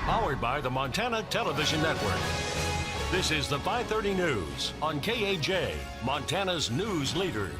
Powered by the Montana Television Network. This is the 530 News on KAJ, Montana's news leader.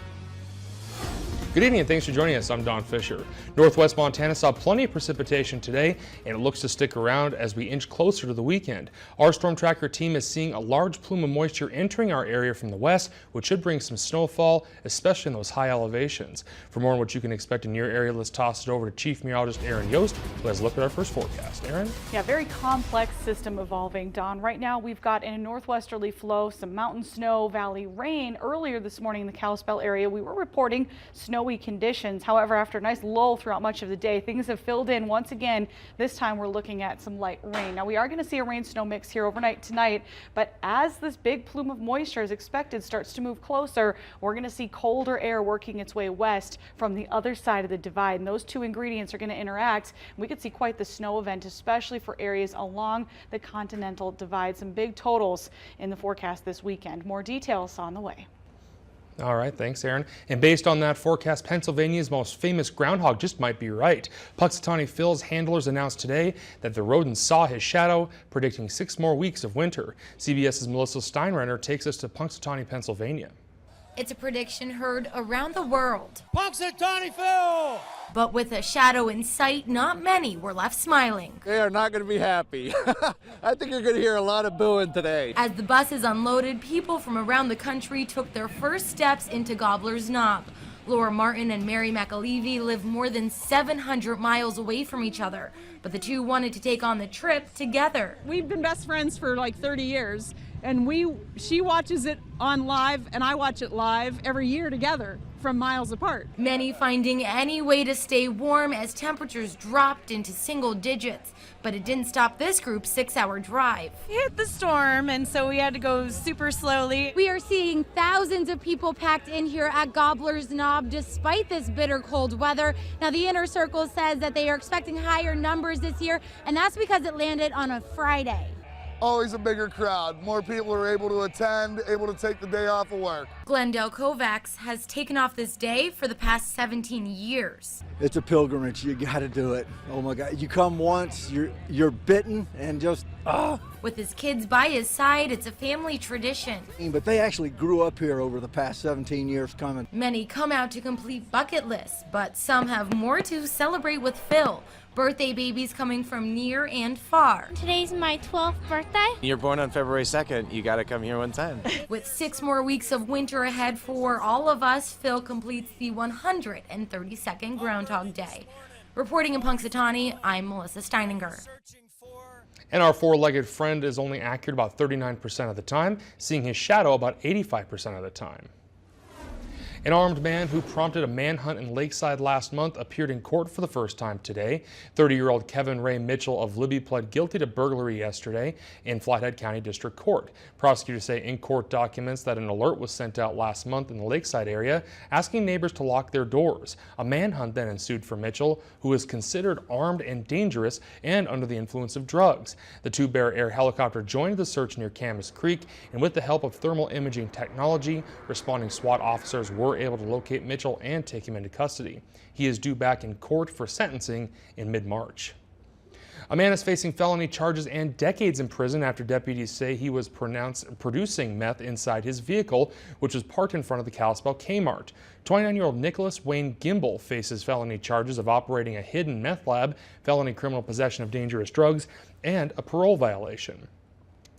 Good evening and thanks for joining us. I'm Don Fisher. Northwest Montana saw plenty of precipitation today and it looks to stick around as we inch closer to the weekend. Our storm tracker team is seeing a large plume of moisture entering our area from the west, which should bring some snowfall, especially in those high elevations. For more on what you can expect in your area, let's toss it over to Chief Meteorologist Aaron Yost, who has a look at our first forecast. Aaron? Yeah, very complex system evolving, Don. Right now we've got in a northwesterly flow some mountain snow, valley rain. Earlier this morning in the Kalispell area, we were reporting snowy conditions. However, after a nice lull throughout much of the day, things have filled in once again. This time we're looking at some light rain. Now we are going to see a rain snow mix here overnight tonight, but as this big plume of moisture is expected starts to move closer, we're going to see colder air working its way west from the other side of the divide, and those two ingredients are going to interact. We could see quite the snow event, especially for areas along the continental divide. Some big totals in the forecast this weekend. More details on the way. All right, thanks, Aaron. And based on that forecast, Pennsylvania's most famous groundhog just might be right. Punxsutawney Phil's handlers announced today that the rodent saw his shadow, predicting 6 more weeks of winter. CBS's Melissa Steinrenner takes us to Punxsutawney, Pennsylvania. It's a prediction heard around the world. Punxsutawney Phil! But with a shadow in sight, not many were left smiling. They are not going to be happy. I think you're going to hear a lot of booing today. As the buses unloaded, people from around the country took their first steps into Gobbler's Knob. Laura Martin and Mary McAlevey live more than 700 miles away from each other, but the two wanted to take on the trip together. We've been best friends for like 30 years, and she watches it on live and I watch it live every year together from miles apart. Many finding any way to stay warm as temperatures dropped into single digits, but it didn't stop this group's 6-hour drive. We hit the storm, and so we had to go super slowly. We are seeing thousands of people packed in here at Gobbler's Knob despite this bitter cold weather. Now, the Inner Circle says that they are expecting higher numbers this year, and that's because it landed on a Friday. Always a bigger crowd. More people are able to attend, able to take the day off of work. Glendale Kovacs has taken off this day for the past 17 years. It's a pilgrimage. You got to do it. Oh my God! You come once, you're bitten, and just With his kids by his side, it's a family tradition. But they actually grew up here over the past 17 years coming. Many come out to complete bucket lists, but some have more to celebrate with Phil. Birthday babies coming from near and far. Today's my 12th birthday. You're born on February 2nd. You got to come here one time. With 6 more weeks of winter ahead for all of us, Phil completes the 132nd Groundhog Day. Reporting in Punxsutawney, I'm Melissa Steininger. And our four-legged friend is only accurate about 39% of the time, seeing his shadow about 85% of the time. An armed man who prompted a manhunt in Lakeside last month appeared in court for the first time today. 30-year-old Kevin Ray Mitchell of Libby pled guilty to burglary yesterday in Flathead County District Court. Prosecutors say in court documents that an alert was sent out last month in the Lakeside area asking neighbors to lock their doors. A manhunt then ensued for Mitchell, who is considered armed and dangerous and under the influence of drugs. The 2-Bear Air helicopter joined the search near Camas Creek, and with the help of thermal imaging technology, responding SWAT officers were able to locate Mitchell and take him into custody. He is due back in court for sentencing in mid-March. A man is facing felony charges and decades in prison after deputies say he was producing meth inside his vehicle, which was parked in front of the Kalispell Kmart. 29-year-old Nicholas Wayne Gimbel faces felony charges of operating a hidden meth lab, felony criminal possession of dangerous drugs, and a parole violation.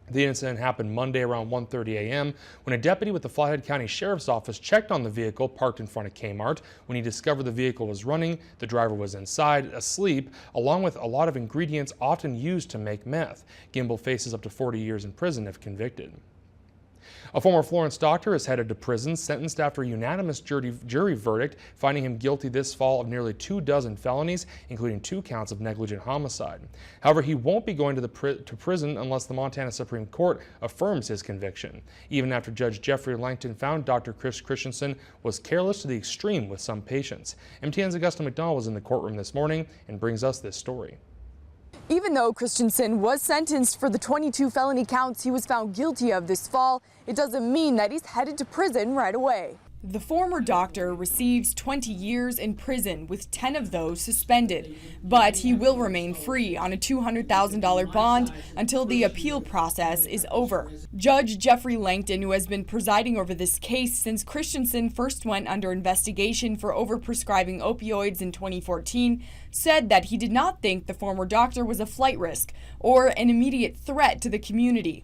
The incident happened Monday around 1:30 a.m. when a deputy with the Flathead County Sheriff's Office checked on the vehicle parked in front of Kmart. When he discovered the vehicle was running, the driver was inside, asleep, along with a lot of ingredients often used to make meth. Gimbel faces up to 40 years in prison if convicted. A former Florence doctor is headed to prison, sentenced after a unanimous jury verdict, finding him guilty this fall of nearly 24 felonies, including 2 counts of negligent homicide. However, he won't be going to prison unless the Montana Supreme Court affirms his conviction, even after Judge Jeffrey Langton found Dr. Chris Christensen was careless to the extreme with some patients. MTN's Augusta McDonald was in the courtroom this morning and brings us this story. Even though Christensen was sentenced for the 22 felony counts he was found guilty of this fall, it doesn't mean that he's headed to prison right away. The former doctor receives 20 years in prison, with 10 of those suspended, but he will remain free on a $200,000 bond until the appeal process is over. Judge Jeffrey Langton, who has been presiding over this case since Christensen first went under investigation for overprescribing opioids in 2014, said that he did not think the former doctor was a flight risk or an immediate threat to the community.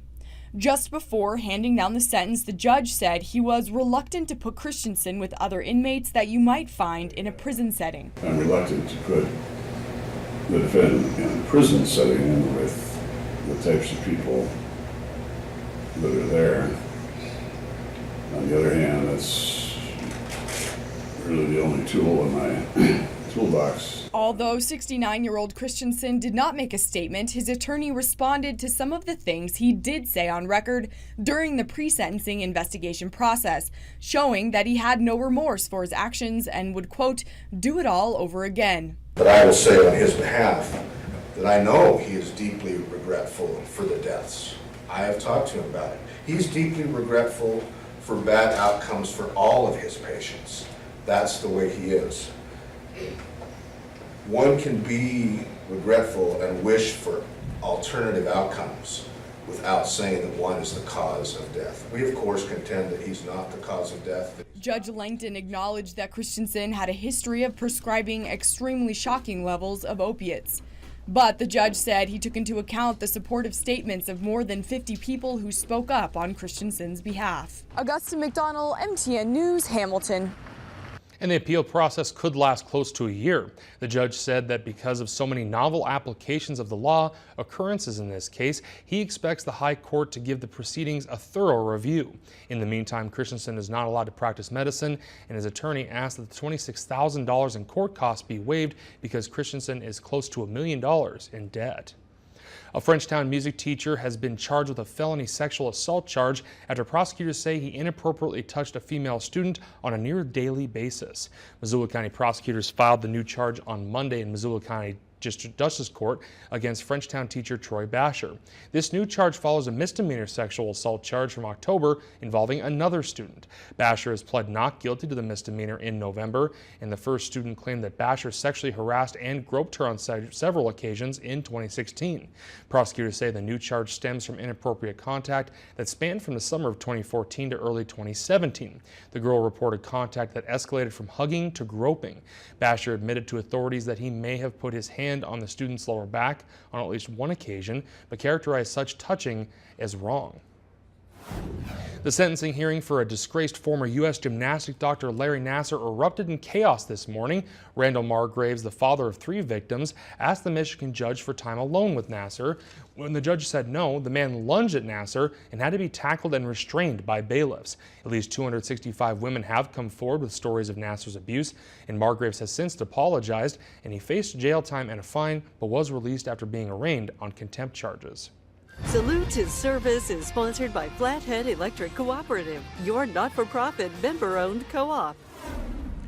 Just before handing down the sentence, the judge said he was reluctant to put Christensen with other inmates that you might find in a prison setting. I'm reluctant to put the defendant in a prison setting with the types of people that are there. On the other hand, that's really the only tool in my toolbox. Although 69-year-old Christensen did not make a statement, his attorney responded to some of the things he did say on record during the pre-sentencing investigation process, showing that he had no remorse for his actions and would, quote, do it all over again. But I will say on his behalf that I know he is deeply regretful for the deaths. I have talked to him about it. He's deeply regretful for bad outcomes for all of his patients. That's the way he is. One can be regretful and wish for alternative outcomes without saying that one is the cause of death. We, of course, contend that he's not the cause of death. Judge Langton acknowledged that Christensen had a history of prescribing extremely shocking levels of opiates. But the judge said he took into account the supportive statements of more than 50 people who spoke up on Christensen's behalf. Augusta McDonald, MTN News, Hamilton. And the appeal process could last close to a year. The judge said that because of so many novel applications of the law, occurrences in this case, he expects the High Court to give the proceedings a thorough review. In the meantime, Christensen is not allowed to practice medicine, and his attorney asked that the $26,000 in court costs be waived because Christensen is close to $1 million in debt. A Frenchtown music teacher has been charged with a felony sexual assault charge after prosecutors say he inappropriately touched a female student on a near daily basis. Missoula County prosecutors filed the new charge on Monday in Missoula County Justice Court against Frenchtown teacher Troy Basher. This new charge follows a misdemeanor sexual assault charge from October involving another student. Basher has pled not guilty to the misdemeanor in November, and the first student claimed that Basher sexually harassed and groped her on several occasions in 2016. Prosecutors say the new charge stems from inappropriate contact that spanned from the summer of 2014 to early 2017. The girl reported contact that escalated from hugging to groping. Basher admitted to authorities that he may have put his hand on the student's lower back on at least one occasion, but characterized such touching as wrong. The sentencing hearing for a disgraced former U.S. gymnastic doctor Larry Nassar erupted in chaos this morning. Randall Margraves, the father of 3 victims, asked the Michigan judge for time alone with Nassar. When the judge said no, the man lunged at Nassar and had to be tackled and restrained by bailiffs. At least 265 women have come forward with stories of Nassar's abuse, and Margraves has since apologized, and he faced jail time and a fine, but was released after being arraigned on contempt charges. Salute to Service is sponsored by Flathead Electric Cooperative, your not-for-profit member-owned co-op.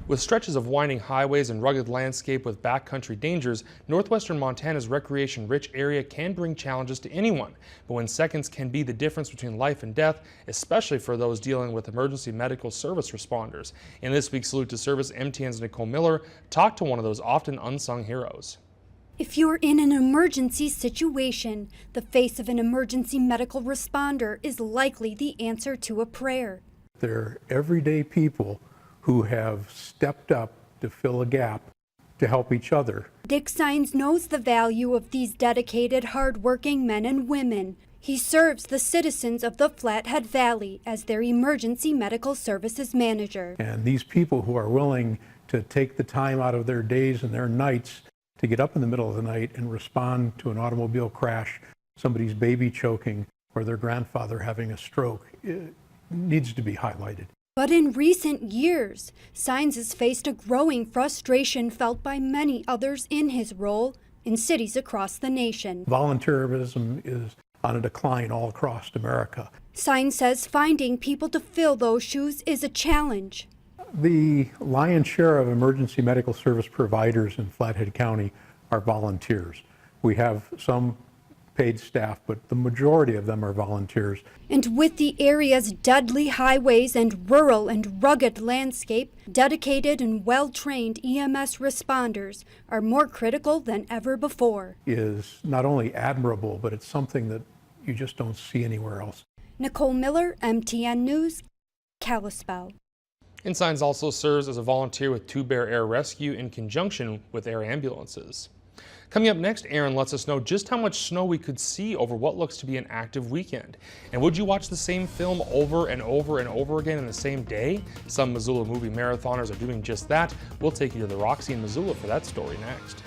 With stretches of winding highways and rugged landscape with backcountry dangers, northwestern Montana's recreation-rich area can bring challenges to anyone. But when seconds can be the difference between life and death, especially for those dealing with emergency medical service responders. In this week's Salute to Service, MTN's Nicole Miller talked to one of those often unsung heroes. If you're in an emergency situation, the face of an emergency medical responder is likely the answer to a prayer. They're everyday people who have stepped up to fill a gap to help each other. Dick Sines knows the value of these dedicated, hard-working men and women. He serves the citizens of the Flathead Valley as their emergency medical services manager. And these people who are willing to take the time out of their days and their nights to get up in the middle of the night and respond to an automobile crash, somebody's baby choking, or their grandfather having a stroke, it needs to be highlighted. But in recent years, Sines has faced a growing frustration felt by many others in his role in cities across the nation. Volunteerism is on a decline all across America. Sines says finding people to fill those shoes is a challenge. The lion's share of emergency medical service providers in Flathead County are volunteers. We have some paid staff, but the majority of them are volunteers. And with the area's deadly highways and rural and rugged landscape, dedicated and well-trained EMS responders are more critical than ever before. Is not only admirable, but it's something that you just don't see anywhere else. Nicole Miller, MTN News, Kalispell. Ensigns also serves as a volunteer with Two Bear Air Rescue in conjunction with air ambulances. Coming up next, Aaron lets us know just how much snow we could see over what looks to be an active weekend. And would you watch the same film over and over and over again in the same day? Some Missoula movie marathoners are doing just that. We'll take you to the Roxy in Missoula for that story next.